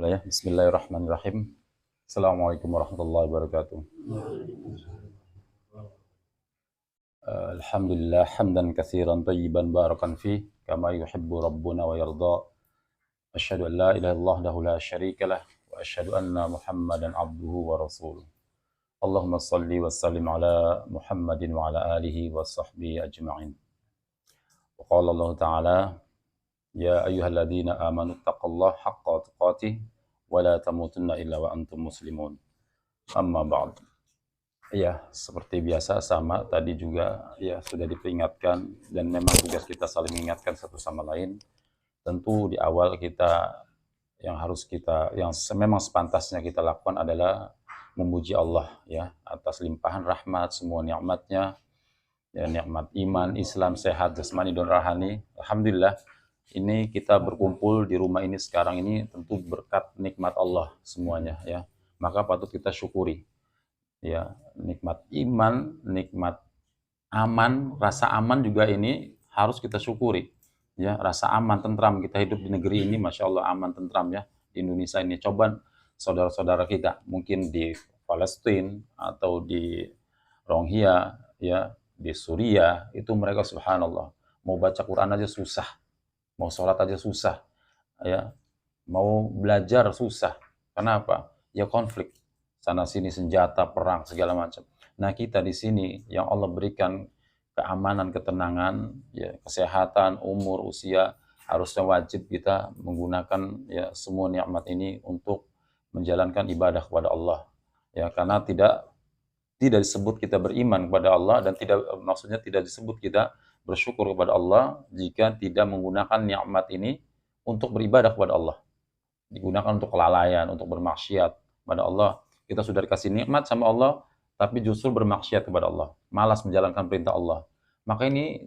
Mulai ya. Bismillahirrahmanirrahim. Assalamualaikum warahmatullahi wabarakatuh. Alhamdulillah hamdan katsiran thayyiban barakan fi kama yuhibbu rabbuna wa yarda. Asyhadu an la ilaha illallah wahdahu la syarikalah wa asyhadu anna Muhammadan abduhu wa rasuluh. Allahumma shalli wa sallim ala Muhammadin wa ala alihi wa sahbihi ajma'in. Wa qala Allah ta'ala ya ayyuhalladzina amanu taqullaha haqqa tuqatih wa la tamutunna illa wa antum muslimun. Amma ba'd. Ya, seperti biasa sama tadi juga ya sudah diperingatkan dan memang tugas kita saling mengingatkan satu sama lain. Tentu di awal yang memang sepantasnya kita lakukan adalah memuji Allah ya atas limpahan rahmat semua nikmatnya, ya nikmat iman, Islam, sehat, jasmani dan rohani. Alhamdulillah ini kita berkumpul di rumah ini sekarang ini tentu berkat nikmat Allah semuanya ya. Maka patut kita syukuri. Ya, nikmat iman, nikmat aman, rasa aman juga ini harus kita syukuri. Ya, rasa aman, tentram kita hidup di negeri ini, masya Allah aman, tentram ya di Indonesia ini. Coba saudara-saudara kita mungkin di Palestina atau di Rohingya, ya di Suriah itu mereka subhanallah mau baca Quran aja susah, mau sholat aja susah, ya mau belajar susah. Kenapa? Ya konflik sana sini senjata perang segala macam. Nah kita di sini yang Allah berikan keamanan, ketenangan, ya kesehatan, umur, usia, harusnya wajib kita menggunakan ya semua nikmat ini untuk menjalankan ibadah kepada Allah. Ya karena tidak disebut kita beriman kepada Allah dan maksudnya tidak disebut kita bersyukur kepada Allah jika tidak menggunakan nikmat ini untuk beribadah kepada Allah. Digunakan untuk kelalaian, untuk bermaksiat kepada Allah. Kita sudah dikasih nikmat sama Allah, tapi justru bermaksiat kepada Allah. Malas menjalankan perintah Allah. Maka ini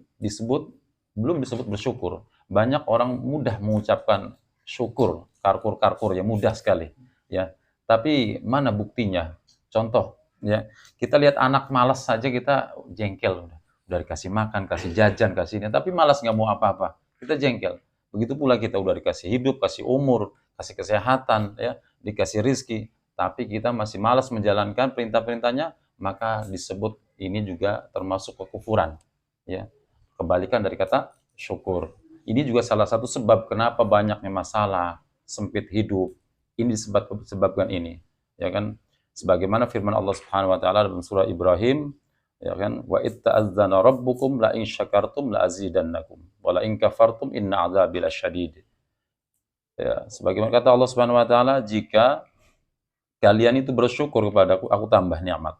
belum disebut bersyukur. Banyak orang mudah mengucapkan syukur, karkur-karkur, ya mudah sekali. Ya. Tapi mana buktinya? Contoh, ya kita lihat anak malas saja kita jengkel. Udah dikasih makan, kasih jajan, kasih ini. Tapi malas nggak mau apa-apa. Kita jengkel. Begitu pula kita udah dikasih hidup, kasih umur, kasih kesehatan, ya dikasih rizki. Tapi kita masih malas menjalankan perintah-perintahnya, maka disebut ini juga termasuk kekufuran. Ya, kebalikan dari kata syukur. Ini juga salah satu sebab kenapa banyaknya masalah, sempit hidup. Ini disebabkan ini. Ya kan? Sebagaimana firman Allah Subhanahu wa taala dalam surah Ibrahim, ya kan? Wa itta'adzana rabbukum la in syakartum la azidannakum wa la in kafartum inna 'adzabi lasyadid. Ya, sebagaimana kata Allah Subhanahu wa taala, jika kalian itu bersyukur kepada aku tambah nikmat.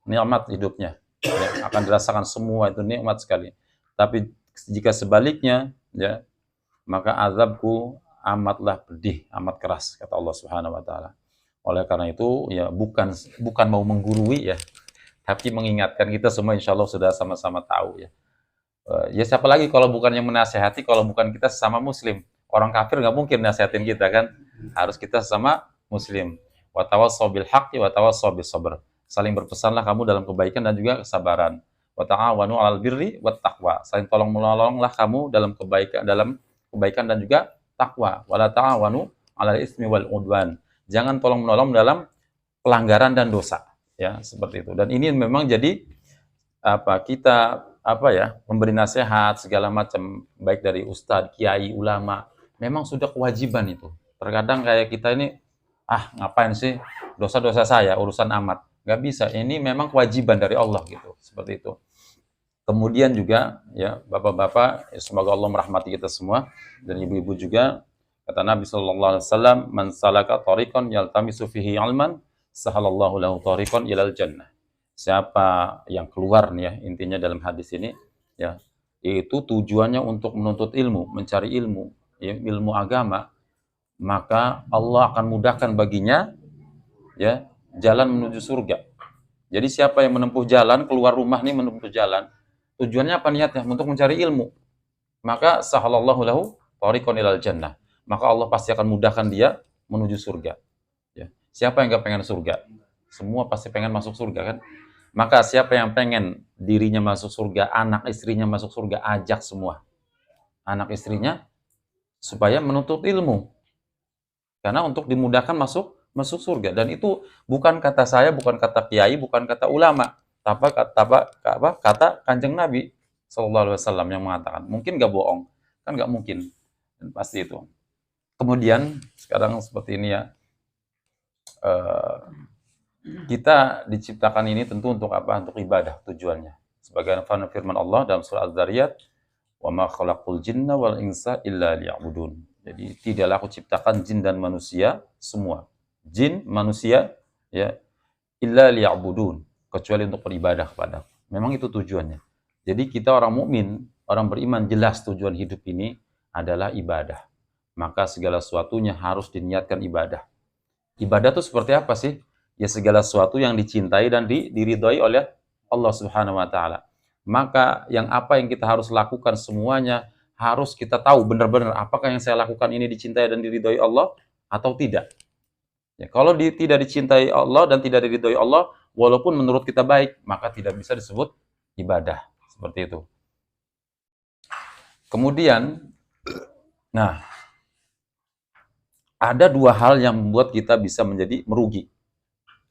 Nikmat hidupnya. Ya, akan dirasakan semua itu nikmat sekali. Tapi jika sebaliknya, ya, maka azabku amatlah pedih, amat keras, kata Allah Subhanahu wa taala. Oleh karena itu, ya bukan mau menggurui ya, tapi mengingatkan kita semua insya Allah sudah sama-sama tahu ya. Ya siapa lagi kalau bukan yang menasehati, kalau bukan kita sesama muslim. Orang kafir nggak mungkin nasihatin kita kan. Harus kita sesama muslim. Wa tawassaw bil haqqi wa tawassaw bis sabr. Saling berpesanlah kamu dalam kebaikan dan juga kesabaran. Wa ta'awanu 'alal birri wat taqwa. Saling tolong-menolonglah kamu dalam kebaikan dan juga takwa. Wa la ta'awanu 'alal ismi wal udwan. Jangan tolong-menolong dalam pelanggaran dan dosa. Ya, seperti itu. Dan ini memang jadi kita memberi nasihat segala macam baik dari ustadz, kiai, ulama. Memang sudah kewajiban itu. Terkadang kayak kita ini ngapain sih dosa-dosa saya urusan amat, nggak bisa, ini memang kewajiban dari Allah gitu, seperti itu. Kemudian juga ya bapak-bapak, ya, semoga Allah merahmati kita semua dan ibu-ibu juga. Kata Nabi Shallallahu Alaihi Wasallam, man salaka tariqan yaltamisu fihi ilman sahalallahu lahu tariqan ilal jannah. Siapa yang keluar nih ya intinya dalam hadis ini ya, yaitu tujuannya untuk menuntut ilmu, mencari ilmu, ya, ilmu agama, maka Allah akan mudahkan baginya ya jalan menuju surga. Jadi siapa yang menempuh jalan, keluar rumah nih menempuh jalan, tujuannya apa niatnya? Untuk mencari ilmu. Maka sahalallahu lahu tariqan ilal jannah. Maka Allah pasti akan mudahkan dia menuju surga. Ya. Siapa yang gak pengen surga? Semua pasti pengen masuk surga kan? Maka siapa yang pengen dirinya masuk surga, anak istrinya masuk surga, ajak semua anak istrinya supaya menuntut ilmu. Karena untuk dimudahkan masuk masuk surga. Dan itu bukan kata saya, bukan kata kiai, bukan kata ulama, tapi kata Kanjeng Nabi Shallallahu Alaihi Wasallam yang mengatakan. Mungkin nggak bohong, kan nggak mungkin, dan pasti itu. Kemudian sekarang seperti ini ya, eh, kita diciptakan ini tentu untuk apa? Untuk ibadah tujuannya. Sebagai firman Allah dalam surah Az-Zariyat, "Wa ma khalaqul jinna wal insa illa liya'budun." Jadi tidaklah aku ciptakan jin dan manusia semua. Jin, manusia, ya, illa liya'budun, kecuali untuk beribadah kepada. Memang itu tujuannya. Jadi kita orang mukmin, orang beriman, jelas tujuan hidup ini adalah ibadah. Maka segala sesuatunya harus diniatkan ibadah. Ibadah itu seperti apa sih? Ya segala sesuatu yang dicintai dan diridhoi oleh Allah Subhanahu wa taala. Maka apa yang kita harus lakukan semuanya harus kita tahu benar-benar apakah yang saya lakukan ini dicintai dan diridhoi Allah atau tidak. Ya, kalau tidak dicintai Allah dan tidak diridhoi Allah, walaupun menurut kita baik, maka tidak bisa disebut ibadah. Seperti itu. Kemudian, nah, ada dua hal yang membuat kita bisa menjadi merugi.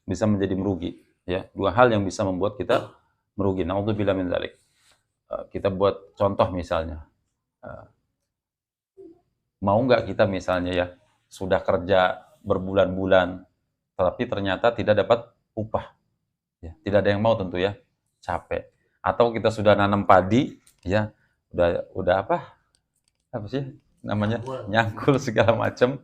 Bisa menjadi merugi. Ya, dua hal yang bisa membuat kita merugi. Na'udzubillah min dzalik. Kita buat contoh misalnya. Mau nggak kita misalnya ya, sudah kerja berbulan-bulan, tapi ternyata tidak dapat upah. Ya, tidak ada yang mau tentu ya, capek. Atau kita sudah nanam padi, ya, udah apa sih namanya, nyangkul segala macam,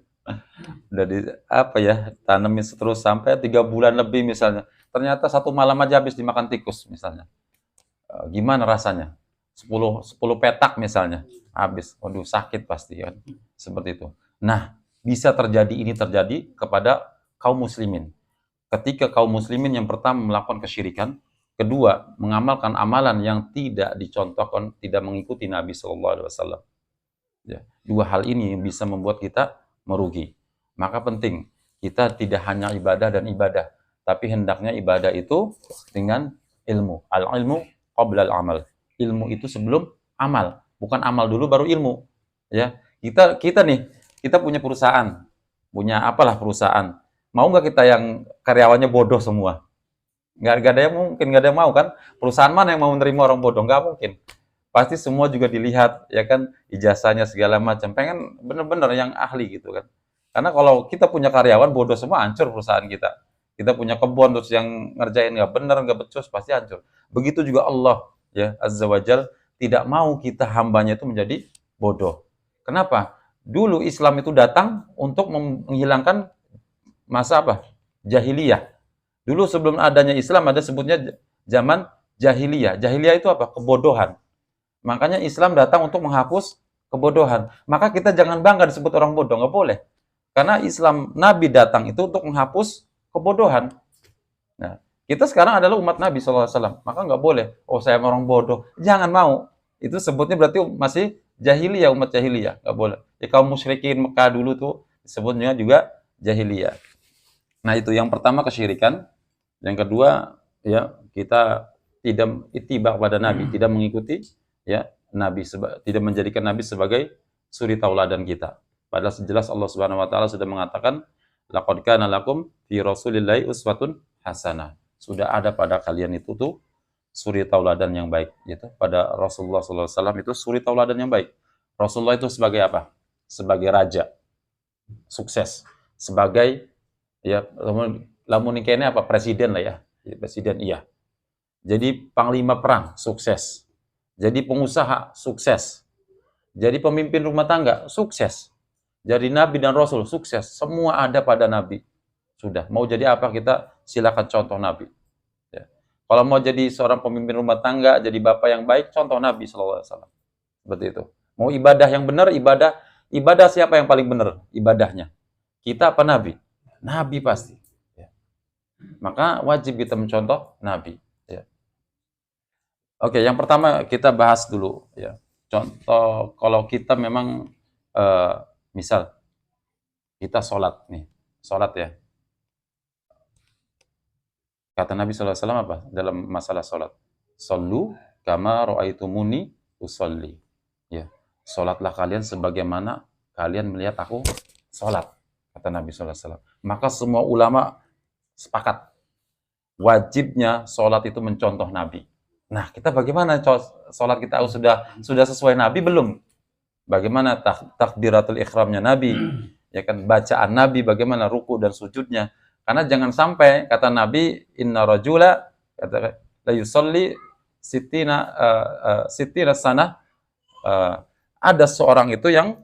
udah tanemin terus sampai 3 bulan lebih misalnya. Ternyata satu malam aja habis dimakan tikus misalnya. Gimana rasanya? 10 petak misalnya habis. Waduh, sakit pasti kan. Seperti itu. Nah, bisa ini terjadi kepada kaum muslimin. Ketika kaum muslimin yang pertama melakukan kesyirikan, kedua mengamalkan amalan yang tidak dicontohkan, tidak mengikuti Nabi Shallallahu Alaihi Wasallam. Ya, dua hal ini bisa membuat kita merugi. Maka penting kita tidak hanya ibadah dan ibadah, tapi hendaknya ibadah itu dengan ilmu. Al-ilmu qabla al-amal. Ilmu itu sebelum amal, bukan amal dulu baru ilmu. Ya, kita punya perusahaan, punya apalah perusahaan. Mau nggak kita yang karyawannya bodoh semua? Nggak ada yang mungkin, nggak ada yang mau kan? Perusahaan mana yang mau menerima orang bodoh? Nggak mungkin. Pasti semua juga dilihat, ya kan, ijazahnya segala macam. Pengen bener-bener yang ahli gitu kan. Karena kalau kita punya karyawan bodoh semua, hancur perusahaan kita. Kita punya kebun terus yang ngerjain nggak bener, nggak becus, pasti hancur. Begitu juga Allah, ya, Azza wa Jal, tidak mau kita hambanya itu menjadi bodoh. Kenapa? Dulu Islam itu datang untuk menghilangkan masa apa? Jahiliyah. Dulu sebelum adanya Islam ada sebutnya zaman jahiliyah. Jahiliyah itu apa? Kebodohan. Makanya Islam datang untuk menghapus kebodohan. Maka kita jangan bangga disebut orang bodoh, nggak boleh. Karena Islam, Nabi datang itu untuk menghapus kebodohan. Nah, kita sekarang adalah umat Nabi SAW. Maka nggak boleh, oh saya orang bodoh. Jangan mau. Itu sebutnya berarti masih jahiliyah, umat jahiliyah. Nggak boleh. Ya, kaum musyrikin Mekah dulu tuh disebutnya juga jahiliyah. Nah, itu yang pertama kesyirikan. Yang kedua, ya, kita tidak ittiba kepada Nabi, tidak mengikuti ya Nabi, tidak menjadikan Nabi sebagai suri tauladan kita. Padahal jelas Allah Subhanahu wa taala sudah mengatakan, laqad kana lakum fi Rasulillahi uswatun hasanah. Sudah ada pada kalian itu tuh suri tauladan yang baik, gitu. Pada Rasulullah SAW itu suri tauladan yang baik. Rasulullah itu sebagai apa? Sebagai raja, sukses. Sebagai ya lamun ini apa? Presiden lah ya. Presiden iya. Jadi panglima perang, sukses. Jadi pengusaha, sukses. Jadi pemimpin rumah tangga, sukses. Jadi Nabi dan Rasul, sukses. Semua ada pada Nabi. Sudah. Mau jadi apa kita, silakan contoh Nabi. Ya. Kalau mau jadi seorang pemimpin rumah tangga, jadi bapak yang baik, contoh Nabi SAW. Seperti itu. Mau ibadah yang benar, ibadah siapa yang paling benar ibadahnya? Kita apa Nabi? Nabi pasti. Ya. Maka wajib kita mencontoh Nabi. Ya. Oke, yang pertama kita bahas dulu. Ya. Contoh, kalau kita memang misal kita sholat nih, sholat ya. Kata Nabi SAW apa dalam masalah sholat? Sallu kama ra'aitumuni usolli. Ya, sholatlah kalian sebagaimana kalian melihat aku sholat. kata Nabi SAW. Maka semua ulama sepakat wajibnya sholat itu mencontoh Nabi. Nah, kita bagaimana sholat kita sudah sesuai Nabi belum? Bagaimana takbiratul ihramnya Nabi? Ya kan, bacaan Nabi, bagaimana ruku dan sujudnya? Karena jangan sampai kata Nabi, inna rajula kata la yusalli sitina sana, ada seorang itu yang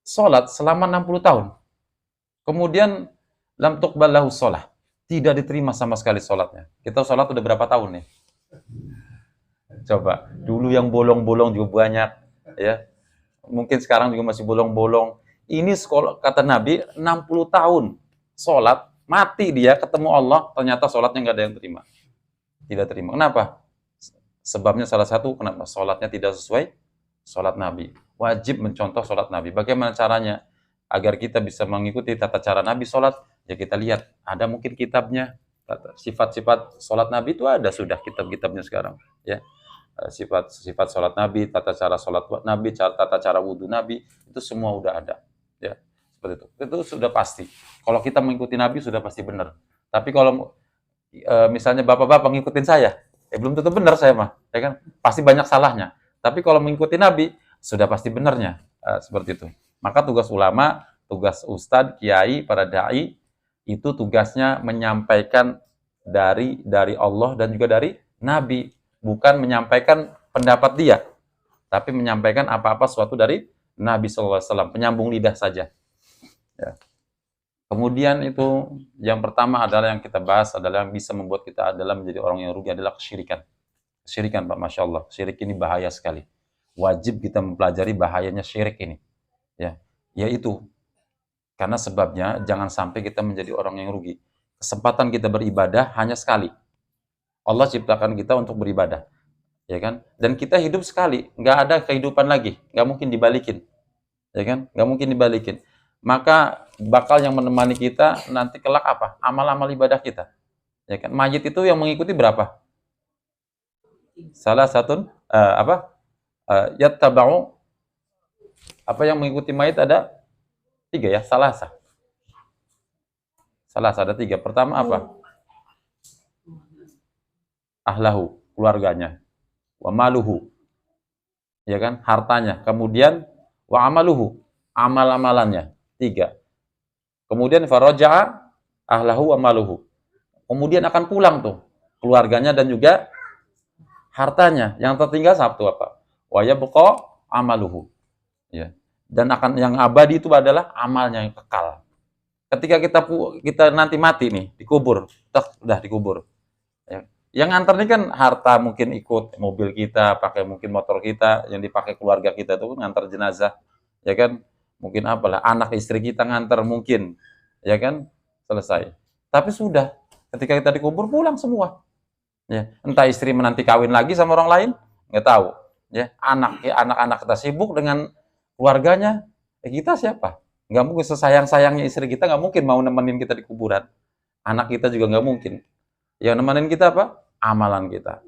sholat selama 60 tahun. Kemudian lam tuqbal lahu sholah, tidak diterima sama sekali sholatnya. Kita sholat udah berapa tahun nih? Coba, dulu yang bolong-bolong juga banyak, ya. Mungkin sekarang juga masih bolong-bolong. Ini sekolah, kata Nabi, 60 tahun sholat, mati dia ketemu Allah, ternyata sholatnya nggak ada yang terima. Tidak terima. Kenapa? Sebabnya salah satu, kenapa? Sholatnya tidak sesuai sholat Nabi. Wajib mencontoh sholat Nabi. Bagaimana caranya? Agar kita bisa mengikuti tata cara Nabi sholat, ya kita lihat, ada mungkin kitabnya, sifat-sifat sholat Nabi itu ada sudah kitab-kitabnya sekarang. Ya, sifat sholat Nabi, tata cara sholat Nabi, tata cara wudhu Nabi, itu semua udah ada. Ya, seperti itu sudah pasti. Kalau kita mengikuti Nabi sudah pasti benar. Tapi kalau misalnya bapak-bapak ngikutin saya, belum tentu benar saya mah, ya kan? Pasti banyak salahnya. Tapi kalau mengikuti Nabi sudah pasti benarnya, seperti itu. Maka tugas ulama, tugas ustadz, kiai, para dai itu tugasnya menyampaikan dari Allah dan juga dari Nabi, bukan menyampaikan pendapat dia, tapi menyampaikan apa-apa sesuatu dari Nabi SAW, penyambung lidah saja. Ya. Kemudian itu yang pertama adalah yang kita bahas adalah yang bisa membuat kita adalah menjadi orang yang rugi adalah kesyirikan. Kesyirikan, Pak, Masya Allah. Syirik ini bahaya sekali. Wajib kita mempelajari bahayanya syirik ini. Ya, yaitu karena sebabnya jangan sampai kita menjadi orang yang rugi. Kesempatan kita beribadah hanya sekali. Allah ciptakan kita untuk beribadah, ya kan? Dan kita hidup sekali, nggak ada kehidupan lagi, nggak mungkin dibalikin, ya kan? Nggak mungkin dibalikin. Maka bakal yang menemani kita nanti kelak apa? Amal-amal ibadah kita, ya kan? Mayit itu yang mengikuti berapa? Salah satu yattaba'u, apa yang mengikuti mayit ada 3 ya, salasa ada 3. Pertama apa? Ahlahu, keluarganya. Wa maluhu, ya kan, hartanya. Kemudian wa amaluhu, amal-amalannya. 3. Kemudian faraja'a ahlahu wa maluhu. Kemudian akan pulang tuh keluarganya dan juga hartanya. Yang tertinggal satu apa? Wa yabqa amaluhu. Ya. Dan akan yang abadi itu adalah amalnya yang kekal. Ketika kita nanti mati nih, dikubur, udah dikubur. Ya. Yang nganter ini kan harta, mungkin ikut mobil kita, pakai mungkin motor kita, yang dipakai keluarga kita itu nganter jenazah, ya kan? Mungkin apalah, anak istri kita nganter mungkin, ya kan? Selesai. Tapi sudah, ketika kita dikubur pulang semua. Ya, entah istri menanti kawin lagi sama orang lain, nggak tahu. Ya, anak-anak kita sibuk dengan keluarganya, kita siapa? Nggak mungkin, sesayang-sayangnya istri kita nggak mungkin mau nemenin kita di kuburan. Anak kita juga nggak mungkin. Yang nemenin kita apa? Amalan kita.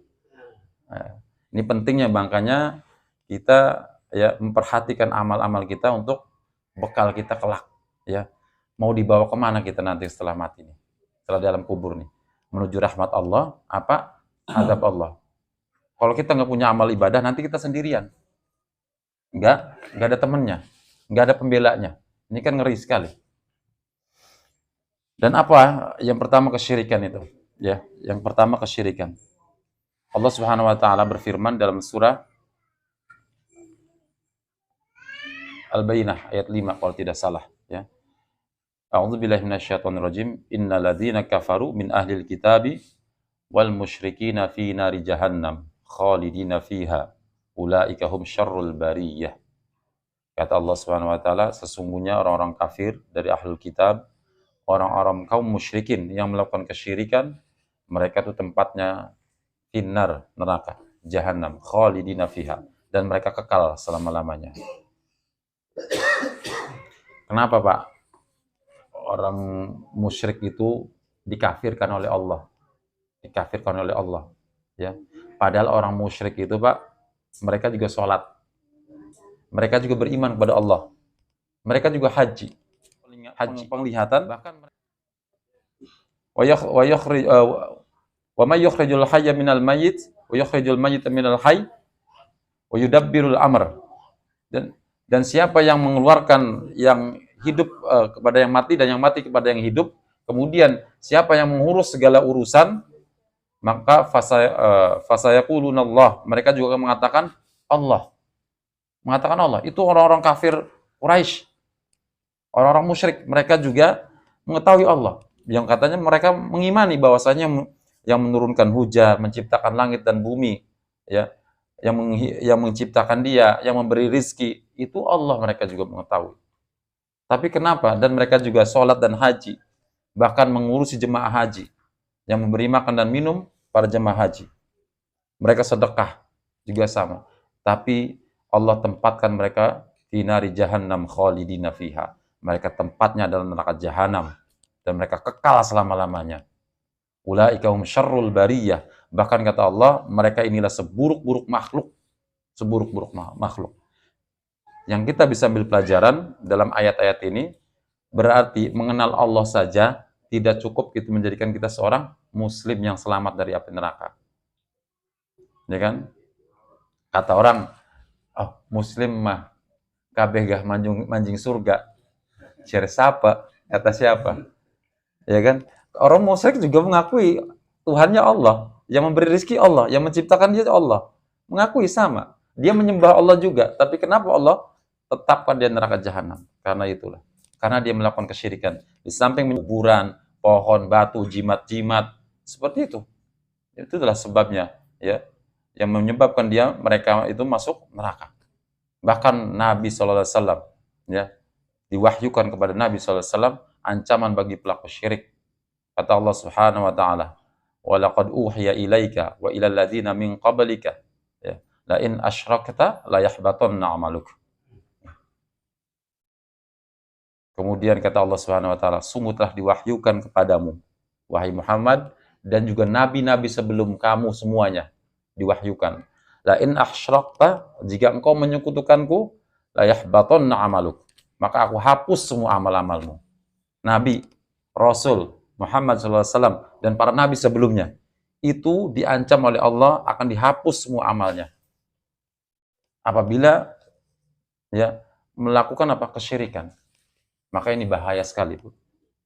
Nah, ini pentingnya, makanya kita ya memperhatikan amal-amal kita untuk bekal kita kelak. Ya, mau dibawa kemana kita nanti setelah mati nih, setelah dalam kubur nih? Menuju rahmat Allah, apa? Azab Allah. Kalau kita nggak punya amal ibadah, nanti kita sendirian. Nggak ada temennya, nggak ada pembelanya. Ini kan ngeri sekali. Dan apa? Yang pertama kesyirikan itu. Ya, yang pertama kesyirikan. Allah Subhanahu wa taala berfirman dalam surah Al-Bayyinah ayat 5 kalau tidak salah, ya. A'udzubillahi minasyaitonirrajim. Innal ladzina kafaru min ahlil kitabi wal musyrikina fi nari jahannam khalidina fiha ulaika hum syarrul bariyah. Kata Allah Subhanahu wa taala, sesungguhnya orang-orang kafir dari ahlul kitab, orang-orang kaum musyrikin yang melakukan kesyirikan, mereka itu tempatnya finnar, neraka, jahannam, khalidina fiha, dan mereka kekal selama-lamanya. Kenapa, Pak? Orang musyrik itu dikafirkan oleh Allah. Dikafirkan oleh Allah, ya. Padahal orang musyrik itu, Pak, mereka juga sholat. Mereka juga beriman kepada Allah. Mereka juga haji. penglihatan, bahkan wa may yukhrijul hayya minal mayyit wa yukhrijul mayyita minal hayy wa yudabbirul amr. Dan siapa yang mengeluarkan yang hidup kepada yang mati dan yang mati kepada yang hidup, kemudian siapa yang mengurus segala urusan, maka fasayaqulunallah, mereka juga mengatakan Allah. Mengatakan Allah. Itu orang-orang kafir Quraisy, orang-orang musyrik, mereka juga mengetahui Allah. Yang katanya mereka mengimani bahwasanya yang menurunkan hujan, menciptakan langit dan bumi, ya, yang menciptakan dia, yang memberi rizki, itu Allah, mereka juga mengetahui. Tapi kenapa? Dan mereka juga sholat dan haji, bahkan mengurusi jemaah haji, yang memberi makan dan minum para jemaah haji. Mereka sedekah juga sama. Tapi Allah tempatkan mereka di nari jahannam khalidina fiha. Mereka tempatnya dalam neraka jahanam dan mereka kekal selama-lamanya. Ulaika hum syarrul bariyah. Bahkan kata Allah, mereka inilah seburuk-buruk makhluk. Seburuk-buruk makhluk. Yang kita bisa ambil pelajaran dalam ayat-ayat ini, berarti mengenal Allah saja tidak cukup itu menjadikan kita seorang muslim yang selamat dari api neraka. Ya kan? Kata orang, oh, muslim mah kabeh gah manjing surga. Siapa? Kata siapa? Ya kan? Orang musyrik juga mengakui Tuhannya Allah, yang memberi rezeki Allah, yang menciptakan dia Allah. Mengakui sama. Dia menyembah Allah juga, tapi kenapa Allah tetapkan dia neraka jahanam? Karena itulah. Karena dia melakukan kesyirikan. Di samping kuburan, pohon, batu, jimat-jimat, seperti itu. Itu adalah sebabnya, ya, yang menyebabkan mereka itu masuk neraka. Bahkan Nabi SAW, ya, diwahyukan kepada Nabi SAW ancaman bagi pelaku syirik. Kata Allah Subhanahu wa taala, "Wa laqad uhiya ilaika wa ilal ladzina min qablika, ya, la in asyrakta la yahbatanna 'amaluk." Kemudian kata Allah Subhanahu wa taala, "Sungguh telah diwahyukan kepadamu, wahai Muhammad, dan juga nabi-nabi sebelum kamu semuanya diwahyukan. La in asyrakta, jika engkau menyekutukanku, la yahbatanna 'amaluk." Maka aku hapus semua amal-amalmu. Nabi, Rasul Muhammad SAW dan para nabi sebelumnya itu diancam oleh Allah akan dihapus semua amalnya apabila, ya, melakukan kesyirikan. Maka ini bahaya sekali, Bu.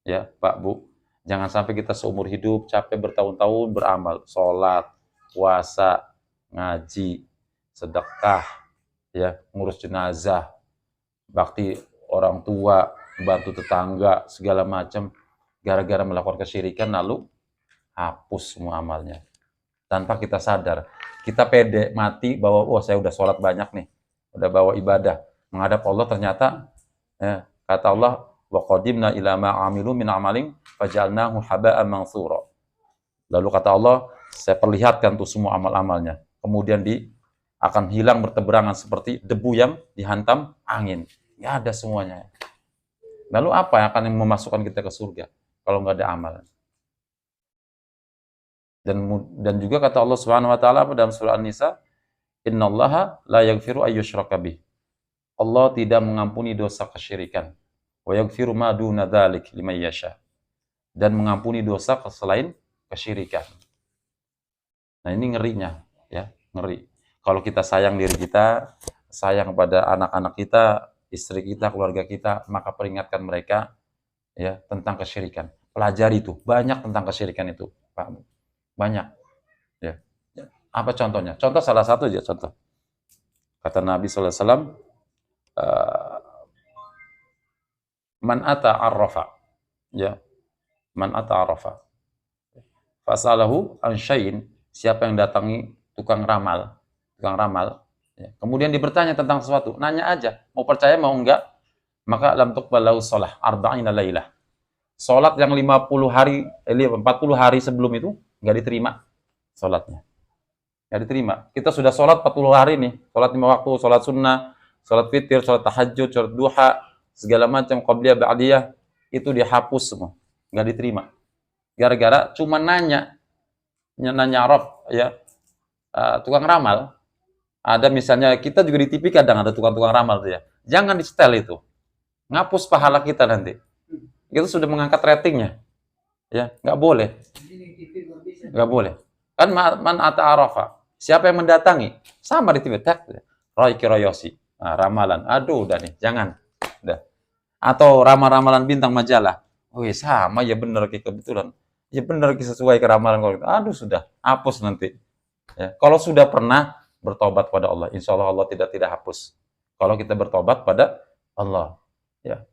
Ya, Pak, Bu. Jangan sampai kita seumur hidup capek bertahun-tahun beramal, sholat, puasa, ngaji, sedekah, ya, ngurus jenazah, bakti orang tua, bantu tetangga, segala macam, gara-gara melakukan kesyirikan lalu hapus semua amalnya. Tanpa kita sadar, kita pede mati bahwa, oh, saya udah sholat banyak nih, udah bawa ibadah, menghadap Allah, ternyata, ya, kata Allah, wa qadimna ila ma 'amilu min 'amalin faj'alnahu haba'an mantsura. Lalu kata Allah, saya perlihatkan tuh semua amal-amalnya, kemudian akan hilang berteberangan seperti debu yang dihantam angin. Nggak ada semuanya. Lalu apa yang akan memasukkan kita ke surga kalau nggak ada amal? Dan juga kata Allah Subhanahu wa taala dalam surah An-Nisa, "Innallaha la yaghfiru ayyushraka bih." Allah tidak mengampuni dosa kesyirikan. Wa yaghfiru ma duna dzalik liman yasha. Dan mengampuni dosa selain kesyirikan. Nah, ini ngerinya, ya, ngeri. Kalau kita sayang diri kita, sayang kepada anak-anak kita, istri kita, keluarga kita, maka peringatkan mereka, ya, tentang kesyirikan. Pelajari itu, banyak tentang kesyirikan itu, Pak. Banyak. Ya. Apa contohnya? Contoh salah satu aja contoh. Kata Nabi SAW, man ata arrafa, ya, man ata arrafa, fasalahu an syai'in, siapa yang datangi tukang ramal, ya, kemudian bertanya tentang sesuatu, nanya aja, mau percaya mau enggak, maka lam tuqbalahu shalah arba'ina lailah. Salat yang 40 hari 40 hari sebelum itu enggak diterima salatnya. Enggak diterima. Kita sudah salat 40 hari nih, salat 5 waktu, salat sunnah, salat witir, salat tahajud, salat duha, segala macam qabliyah ba'diyah, itu dihapus semua. Enggak diterima. Gara-gara cuma nanya Arab, ya, tukang ramal. Ada misalnya, kita juga di TV kadang ada tukang-tukang ramal tuh, ya. Jangan di setel itu. Ngapus pahala kita nanti. Kita sudah mengangkat ratingnya. Ya, nggak boleh. Nggak boleh. Kan man ata arafa. Siapa yang mendatangi? Sama di Twitter. Roy Kiroyosi. Nah, ramalan. Aduh, udah nih. Jangan. Udah. Atau ramalan bintang majalah. Oh iya, sama ya benar kebetulan. Ya benar sesuai ke ramalan. Aduh, sudah. Hapus nanti. Ya. Kalau sudah pernah bertobat pada Allah, insya Allah Allah tidak hapus. Kalau kita bertobat pada Allah, ya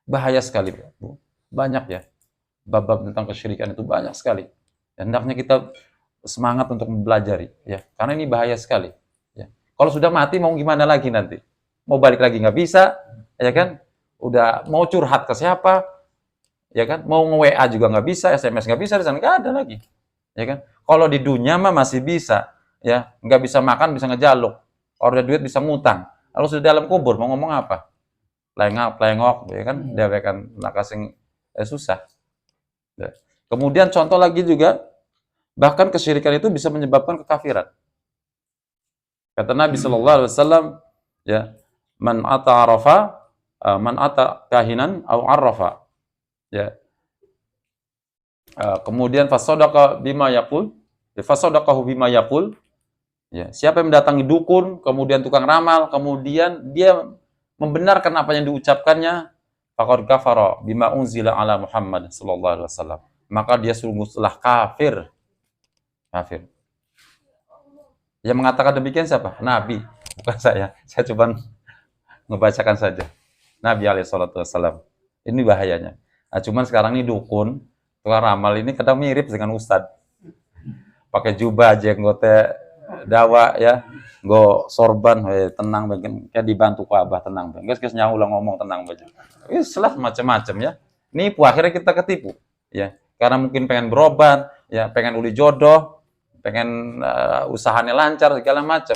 bahaya sekali, Bu. Banyak ya bab-bab tentang kesyirikan itu banyak sekali. Hendaknya kita semangat untuk mempelajari, ya karena ini bahaya sekali. Ya. Kalau sudah mati mau gimana lagi nanti? Mau balik lagi nggak bisa, ya kan? Udah mau curhat ke siapa, ya kan? Mau nge-WA juga nggak bisa, SMS nggak bisa, di sana nggak ada lagi, ya kan? Kalau di dunia mah masih bisa, ya nggak bisa makan bisa ngejaluk, kalau ada duit bisa ngutang. Kalau sudah dalam kubur mau ngomong apa? Plengok, ya kan? Dia akan nakasing susah. Ya. Kemudian contoh lagi juga, bahkan kesyirikan itu bisa menyebabkan kekafiran. Kata Nabi Shallallahu Alaihi Wasallam, ya, man ata kahinan au arrafa, ya. Kemudian fasadaqa bima yaqul, fasadaqahu bima yaqul, ya. Siapa yang mendatangi dukun, kemudian tukang ramal, kemudian dia membenarkan apa yang diucapkannya, faqad kafara bima unzila ala Muhammad sallallahu alaihi wasallam. Maka dia sungguh telah kafir. Kafir. Yang mengatakan demikian siapa? Nabi, bukan saya. Saya cuma ngebacakan saja. Nabi alaihi salatu wasallam. Ini bahayanya. Nah, cuman sekarang ini dukun, tukang ramal ini kadang mirip dengan ustadz. Pakai jubah, jenggote, dawa ya, go sorban, tenang bagian kayak dibantu Ka'bah, tenang bagian. Guys nyahu lah ngomong tenang bagian. Salah macam-macam ya. Nipu, akhirnya kita ketipu ya. Karena mungkin pengen berobat, ya pengen uli jodoh, pengen usahanya lancar segala macam.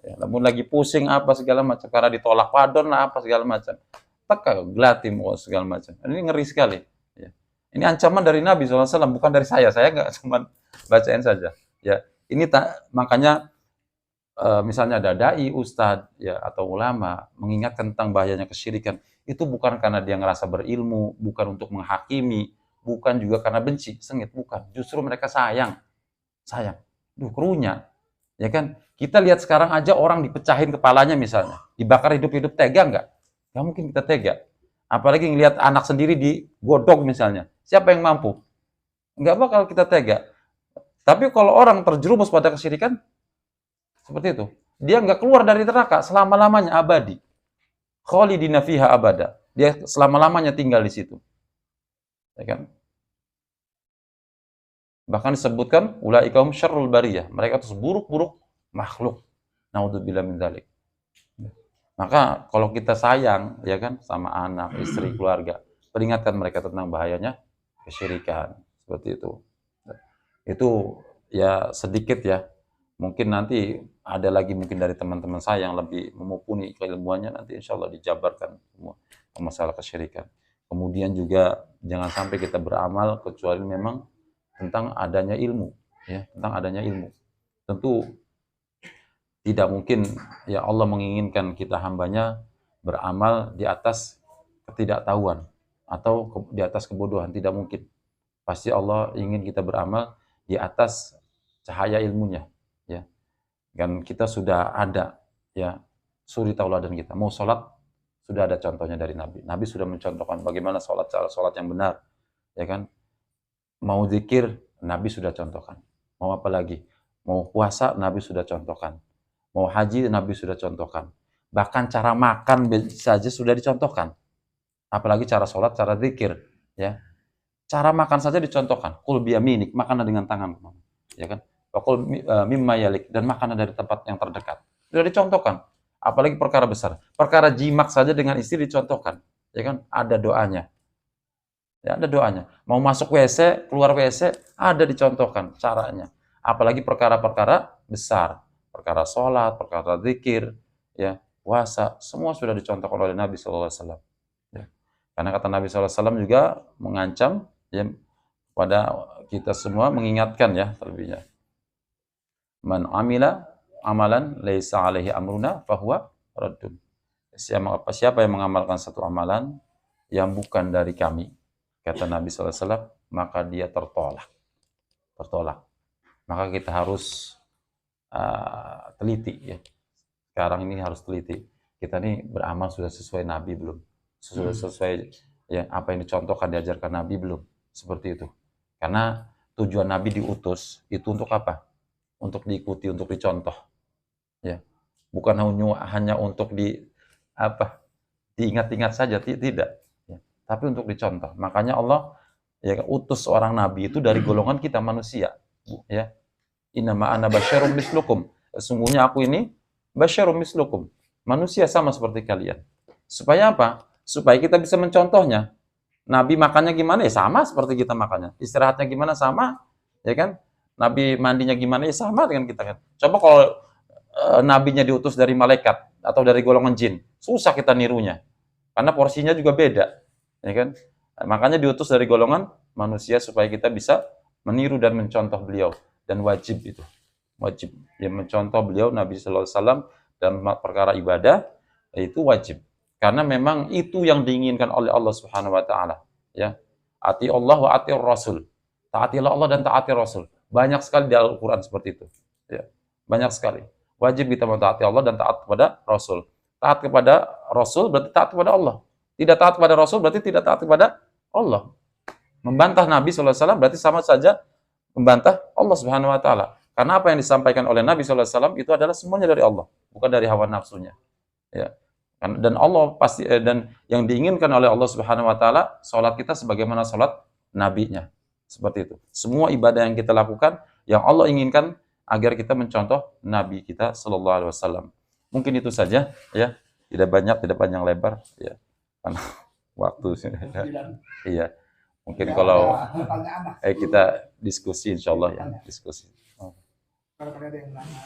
Ya, namun lagi pusing apa segala macam karena ditolak wadon lah apa segala macam. Teka gelati mau segala macam. Ini ngeri sekali. Ya. Ini ancaman dari Nabi SAW, bukan dari saya. Saya nggak cuma bacain saja. Ya, ini makanya misalnya ada dai, ustadz, ya atau ulama mengingatkan tentang bahayanya kesyirikan. Itu bukan karena dia ngerasa berilmu, bukan untuk menghakimi, bukan juga karena benci, sengit, bukan. Justru mereka sayang. Duh, kerunya. Ya kan? Kita lihat sekarang aja orang dipecahin kepalanya misalnya, dibakar hidup-hidup, tega nggak? Nggak mungkin kita tega. Apalagi ngelihat anak sendiri digodok misalnya. Siapa yang mampu? Nggak bakal kita tega. Tapi kalau orang terjerumus pada kesyirikan, seperti itu. Dia nggak keluar dari neraka selama-lamanya, abadi. Khalidina fiha abada. Dia selama-lamanya tinggal di situ. Ya kan? Bahkan disebutkan ulaika hum syarrul bariyah. Mereka itu seburuk-buruk makhluk. Naudzubillah min dzalik. Maka kalau kita sayang ya kan sama anak, istri, keluarga, peringatkan mereka tentang bahayanya kesyirikan. Seperti itu. Itu ya sedikit ya. Mungkin nanti ada lagi mungkin dari teman-teman saya yang lebih memumpuni keilmuannya, nanti insya Allah dijabarkan semua masalah kesyirikan. Kemudian juga jangan sampai kita beramal kecuali memang tentang adanya ilmu, ya, tentang adanya ilmu. Tentu tidak mungkin ya Allah menginginkan kita hambanya beramal di atas ketidaktahuan atau di atas kebodohan, tidak mungkin. Pasti Allah ingin kita beramal di atas cahaya ilmunya, ya. Dan kita sudah ada ya suri tauladan kita. Mau sholat sudah ada contohnya dari Nabi. Nabi sudah mencontohkan bagaimana sholat, cara sholat yang benar, ya kan? Mau zikir, Nabi sudah contohkan. Mau apa lagi? Mau puasa, Nabi sudah contohkan. Mau haji, Nabi sudah contohkan. Bahkan cara makan saja sudah dicontohkan. Apalagi cara sholat, cara zikir. Ya. Cara makan saja dicontohkan. Kul biyaminik, makanlah dengan tangan. Ya kan? Kul mimma yalik, dan makanlah dari tempat yang terdekat. Sudah dicontohkan. Apalagi perkara besar. Perkara jimak saja dengan istri dicontohkan. Ya kan? Ada doanya. Ya, ada doanya. Mau masuk WC, keluar WC, ada dicontohkan caranya. Apalagi perkara-perkara besar, perkara sholat, perkara zikir, ya, puasa, semua sudah dicontohkan oleh Nabi SAW. Ya. Karena kata Nabi SAW juga mengancam ya, pada kita semua, mengingatkan ya terlebihnya. Man amila amalan laisa alaihi amruna fahuwa raddun. Siapa yang mengamalkan satu amalan yang bukan dari kami, kata Nabi SAW, maka dia tertolak. Maka kita harus teliti ya. Sekarang ini harus teliti. Kita nih beramal sudah sesuai Nabi belum? Sudah sesuai ya apa yang dicontohkan, diajarkan Nabi belum? Seperti itu. Karena tujuan Nabi diutus itu untuk apa? Untuk diikuti, untuk dicontoh. Ya. Bukan hanya untuk diingat-ingat saja, tidak. Ya. Tapi untuk dicontoh. Makanya Allah ya utus seorang nabi itu dari golongan kita manusia. Ya. Innama ana basyarum mislukum. Sesungguhnya aku ini basyarum mislukum. Manusia sama seperti kalian. Supaya apa? Supaya kita bisa mencontohnya. Nabi makannya gimana? Ya sama seperti kita makannya. Istirahatnya gimana? Sama. Ya kan? Nabi mandinya gimana? Ya sama dengan kita kan. Coba kalau nabinya diutus dari malaikat atau dari golongan jin, susah kita nirunya. Karena porsinya juga beda. Ya kan? Makanya diutus dari golongan manusia supaya kita bisa meniru dan mencontoh beliau. Dan wajib itu. Wajib. Ya, mencontoh beliau Nabi sallallahu alaihi wasallam dan perkara ibadah itu wajib. Karena memang itu yang diinginkan oleh Allah Subhanahu wa taala, ya. Ati Allah wa ati Rasul. Taatilah Allah dan taati Rasul. Banyak sekali di Al-Qur'an seperti itu, ya. Banyak sekali. Wajib kita mentaati Allah dan taat kepada Rasul. Taat kepada Rasul berarti taat kepada Allah. Tidak taat kepada Rasul berarti tidak taat kepada Allah. Membantah Nabi sallallahu alaihi wasallam berarti sama saja membantah Allah Subhanahu wa taala. Karena apa yang disampaikan oleh Nabi sallallahu alaihi wasallam itu adalah semuanya dari Allah, bukan dari hawa nafsunya. Ya. Dan Allah pasti dan yang diinginkan oleh Allah Subhanahu wa taala salat kita sebagaimana salat nabinya. Seperti itu. Semua ibadah yang kita lakukan yang Allah inginkan agar kita mencontoh nabi kita sallallahu alaihi wasallam. Mungkin itu saja ya. Tidak banyak, tidak panjang lebar ya. Karena waktu iya. Mungkin kalau kita diskusi insyaallah ya, diskusi. Kalau ada yang nanya.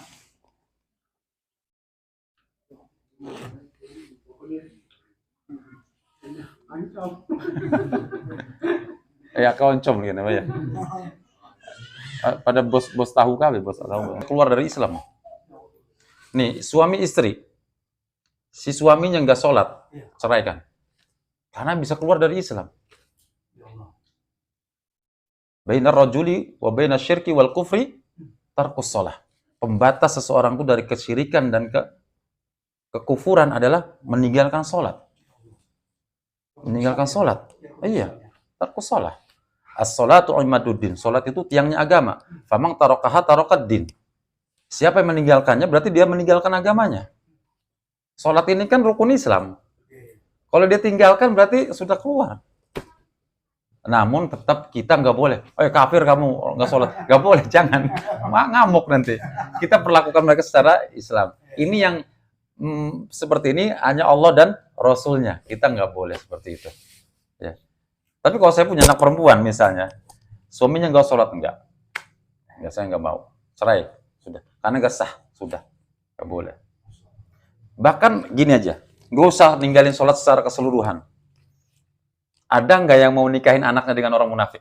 Ya koncom gitu ya. Pada bos tahu kali, bos tahu. Keluar dari Islam. Nih, suami istri. Si suaminya nggak sholat, ceraikan. Karena bisa keluar dari Islam. Bainar rajuli wa bainas syirki wal kufri tarkus shalah. Pembatas seseorang itu dari kesyirikan dan kekufuran adalah meninggalkan sholat. Meninggalkan sholat. Iya, tarkus shalah. As-sholatu imaduddin. Sholat itu tiangnya agama. Famang tarokaha tarokad din. Siapa yang meninggalkannya berarti dia meninggalkan agamanya. Sholat ini kan rukun Islam. Kalau dia tinggalkan berarti sudah keluar. Namun tetap kita nggak boleh. Kafir kamu nggak sholat, nggak boleh, jangan. Ngamuk nanti. Kita perlakukan mereka secara Islam. Ini yang seperti ini hanya Allah dan Rasulnya. Kita nggak boleh seperti itu. Ya. Tapi kalau saya punya anak perempuan misalnya, suaminya nggak sholat enggak, ya saya nggak mau, cerai sudah. Karena nggak sah, sudah nggak boleh. Bahkan gini aja, nggak usah ninggalin sholat secara keseluruhan. Ada nggak yang mau nikahin anaknya dengan orang munafik?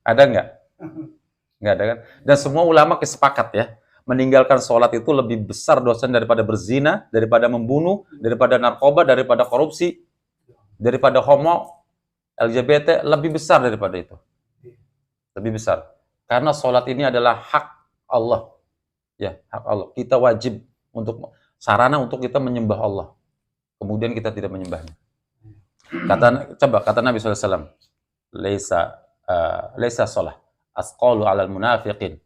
Ada nggak? Nggak ada kan? Dan semua ulama kesepakat ya, meninggalkan sholat itu lebih besar dosanya daripada berzina, daripada membunuh, daripada narkoba, daripada korupsi, daripada homo, LGBT, lebih besar daripada itu. Lebih besar. Karena sholat ini adalah hak Allah. Ya, hak Allah. Kita wajib untuk sarana untuk kita menyembah Allah. Kemudian kita tidak menyembahnya. Kata Nabi SAW, Laisa sholah asqalu alal munafiqin.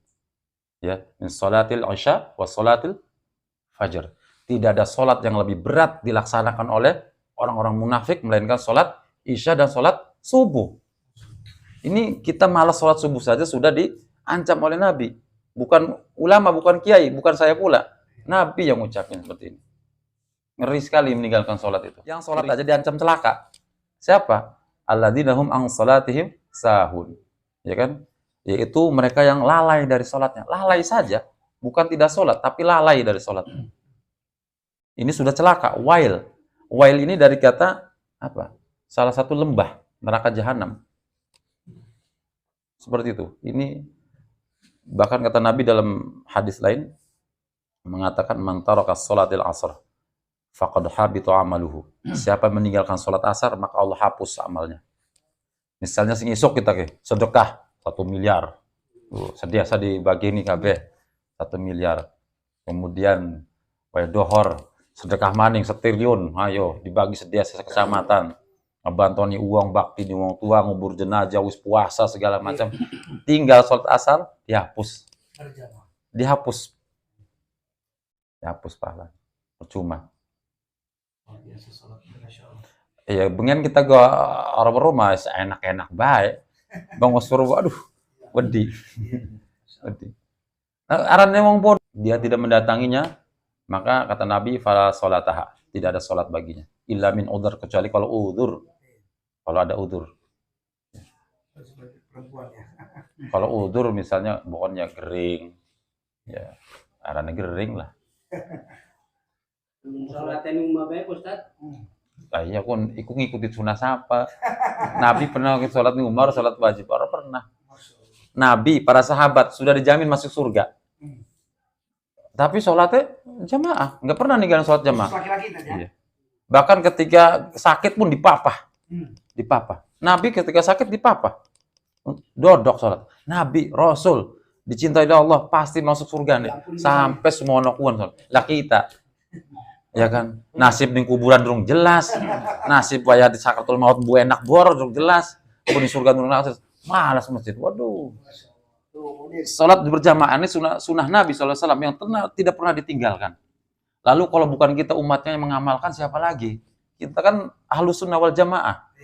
Ya, min sholatil isya wa sholatil fajr. Tidak ada sholat yang lebih berat dilaksanakan oleh orang-orang munafik melainkan sholat isya dan sholat subuh. Ini kita malas sholat subuh saja sudah diancam oleh Nabi. Bukan ulama, bukan kiai, bukan saya pula. Nabi yang ngucapin seperti ini. Ngeri sekali meninggalkan sholat itu. Yang sholat aja diancam celaka. Siapa? Alladzina hum an sholatihim sahun. Ya kan? Yaitu mereka yang lalai dari sholatnya. Lalai saja. Bukan tidak sholat, tapi lalai dari sholatnya. Ini sudah celaka. Wail. Wail ini dari kata apa? Salah satu lembah neraka jahanam. Seperti itu. Ini bahkan kata Nabi dalam hadis lain mengatakan man taraka sholatil asr faqad habita amaluhu. Siapa yang meninggalkan sholat asar maka Allah hapus amalnya. Misalnya sing isuk kita ke sedekah 1 miliar. Sediasa dibagi ini kabeh 1 miliar. Kemudian dohor sedekah maning 1 triliun. Ayo dibagi sediasa kecamatan. Ngabantoni uang bakti di wong tua, ngubur jenazah, wis puasa segala macam. Tinggal sholat asar dihapus. Dihapus. Dihapus pahala. Percuma. Iya, bengen kita go orang rumah enak-enak baik. Bang suruh aduh, wedi. Wedi. Nah, arane wong bodoh, dia tidak mendatanginya, maka kata Nabi fala sholataha, tidak ada salat baginya. Illa min udzur, kecuali kalau udzur. Kalau ada udzur. Kalau udzur misalnya pokoknya kering. Ya, arane kering lah. Salatan umma bae Ustaz. Iya kun, ikut ngikutin sunnah siapa? Nabi pernah sholat di Umar, sholat wajib. Orang pernah. Nabi, para sahabat sudah dijamin masuk surga. Tapi sholatnya jamaah, nggak pernah ninggalin sholat jamaah. Iya. Bahkan ketika sakit pun dipapah, dipapah. Nabi ketika sakit dipapah, dodok sholat. Nabi, Rasul, dicintai oleh Allah pasti masuk surga nih. Sampai semua nokuan sholat. Lah kita. Ya kan, nasib di kuburan durung jelas, nasib waya di sakratul maut bu enak bor durung jelas, pun di surga durung jelas, malas masjid. Waduh, sholat berjamaah ini sunnah Nabi SAW yang tidak pernah ditinggalkan. Lalu kalau bukan kita umatnya yang mengamalkan, siapa lagi? Kita kan ahlus sunnah wal jamaah.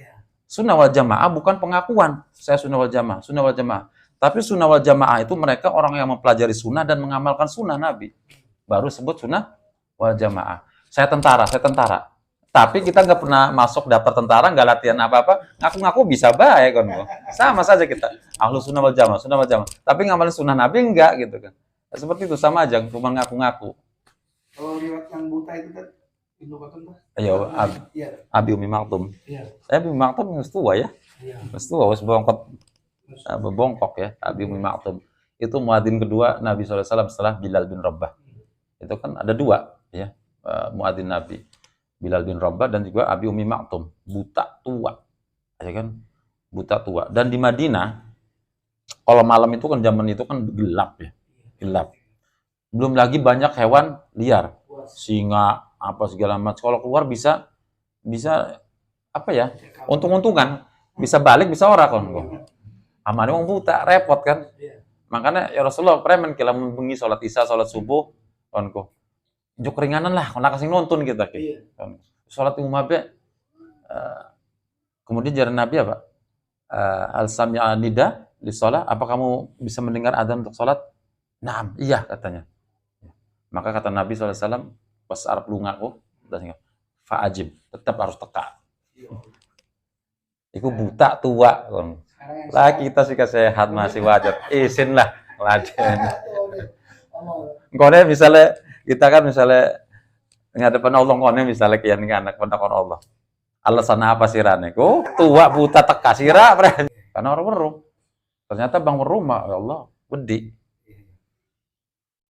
Sunnah wal jamaah bukan pengakuan saya sunnah wal jamaah. Tapi sunnah wal jamaah itu mereka orang yang mempelajari sunnah dan mengamalkan sunnah Nabi, baru sebut sunnah wal jamaah. Saya tentara. Tapi kita nggak pernah masuk daftar tentara, nggak latihan apa-apa, ngaku-ngaku bisa baik kan. Sama saja kita. Ahlus sunnah wal jamaah. Tapi ngamalin sunnah Nabi enggak gitu kan. Seperti itu sama aja, cuma ngaku-ngaku. Kalau riwayat yang buta itu kan Ibnu Batun Pak. Ayo, Abi Umi Maktum. Iya. Abi Umi Maktum yang tua ya. Iya. Tua, harus bongkok ya. Abi Umi Maktum. Itu muadzin kedua Nabi SAW setelah Bilal bin Rabah. Itu kan ada dua ya. Muadzin Nabi Bilal bin Rabah dan juga Abi Umi Maktum, buta tua, ya kan, buta tua. Dan di Madinah, kalau malam itu kan zaman itu kan gelap ya, gelap. Belum lagi banyak hewan liar, singa apa segala macam. Kalau keluar bisa apa ya, untung-untungan, bisa balik bisa ora kan. Amane wong buta repot kan. Makanya ya Rasulullah premen kila bengi salat Isya, salat subuh kon ko. Juk ringanan lah, kalau kasih nonton kita. Iya. Sholat umum kemudian jalan Nabi apa? Al-sami'a nida di sholat, apa kamu bisa mendengar adzan untuk sholat? Naam, iya katanya. Maka kata Nabi SAW, pas Arab lungaku, fa'ajib, tetap harus teka. Iku buta tua. Lah kita sih sehat masih wajar. Isin lah, laden. Engkau misalnya, kita kan misalnya ngadepan Allah kone misalnya kian anak pendakon Allah. Alasan apa sih rane? Tua buta teka sira karena orang weruh. Ternyata bang rumah ya Allah wedi.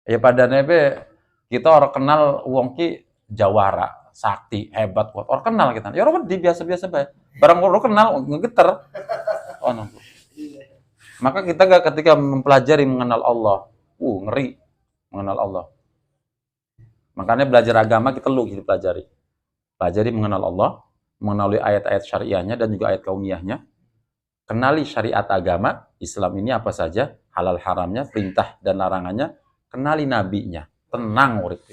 Ya pada nebe kita orang kenal wong ki jawara, sakti, hebat kuat. Orang kenal kita. Ya orang wedi biasa-biasa bae. Barang orang kenal ngegeter. Oh no. Maka kita ketika mempelajari mengenal Allah, ngeri mengenal Allah. Makanya belajar agama kita perlu gitu pelajari. Pelajari mengenal Allah, mengenali ayat-ayat syariahnya dan juga ayat kauniyahnya. Kenali syariat agama, Islam ini apa saja, halal haramnya, perintah dan larangannya. Kenali nabinya, tenang urip.